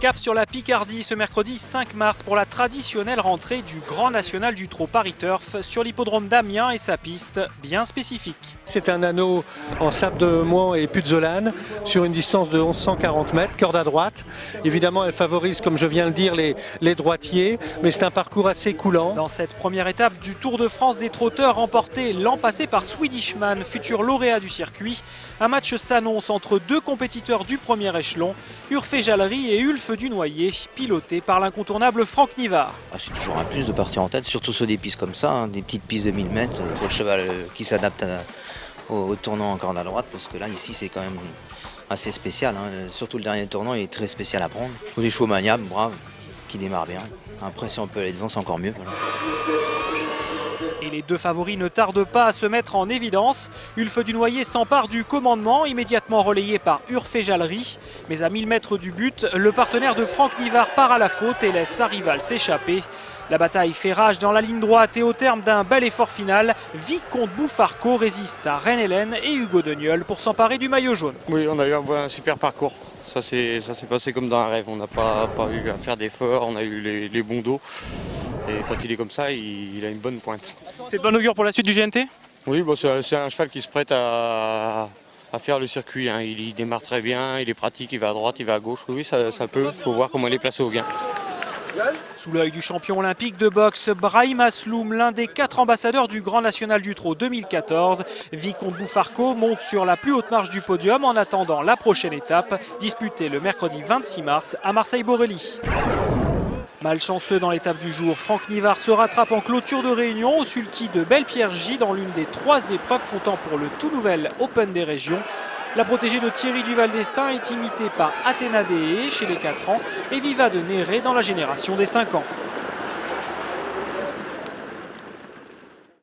Cap sur la Picardie ce mercredi 5 mars pour la traditionnelle rentrée du Grand National du Trot Paris Turf sur l'hippodrome d'Amiens et sa piste bien spécifique. C'est un anneau en sable de Mouan et Puzzolane sur une distance de 1140 mètres, corde à droite. Évidemment, elle favorise, comme je viens de le dire, les droitiers, mais c'est un parcours assez coulant. Dans cette première étape du Tour de France des trotteurs remporté l'an passé par Swedishman, futur lauréat du circuit, un match s'annonce entre deux compétiteurs du premier échelon, Urfé Jallery et Ulf Dunoyer, pilotés par l'incontournable Franck Nivard. C'est toujours un plus de partir en tête, surtout sur des pistes comme ça, des petites pistes de 1000 mètres. Il faut le cheval qui s'adapte au tournant en corde à droite, parce que là, ici, c'est quand même assez spécial. Surtout le dernier tournant, il est très spécial à prendre. Il faut des chevaux maniables, braves, qui démarrent bien. Après, si on peut aller devant, c'est encore mieux. Voilà. Et les deux favoris ne tardent pas à se mettre en évidence. Ulf Dunoyer s'empare du commandement, immédiatement relayé par Urfé Jallery. Mais à 1000 mètres du but, le partenaire de Franck Nivard part à la faute et laisse sa rivale s'échapper. La bataille fait rage dans la ligne droite et au terme d'un bel effort final, Vicomte Bouffarco résiste à Reine-Hélène et Hugo Deniol pour s'emparer du maillot jaune. Oui, on a eu un super parcours. Ça s'est passé comme dans un rêve. On n'a pas eu à faire d'efforts, on a eu les bons dos. Et quand il est comme ça, il a une bonne pointe. C'est de bon augure pour la suite du GNT ? Oui, bon, c'est un cheval qui se prête à faire le circuit. Il démarre très bien, il est pratique, il va à droite, il va à gauche. Oui, ça peut. Il faut voir comment il est placé au gain. Sous l'œil du champion olympique de boxe, Brahim Asloum, l'un des 4 ambassadeurs du Grand National du Trot 2014, Vicomte Bouffarco monte sur la plus haute marche du podium en attendant la prochaine étape, disputée le mercredi 26 mars à Marseille-Borély. Malchanceux dans l'étape du jour, Franck Nivard se rattrape en clôture de réunion au sulky de Belle-Pierre-J dans l'une des 3 épreuves comptant pour le tout nouvel Open des régions. La protégée de Thierry Duval d'Estaing est imitée par Athéna Dehé chez les 4 ans et Viva de Néré dans la génération des 5 ans.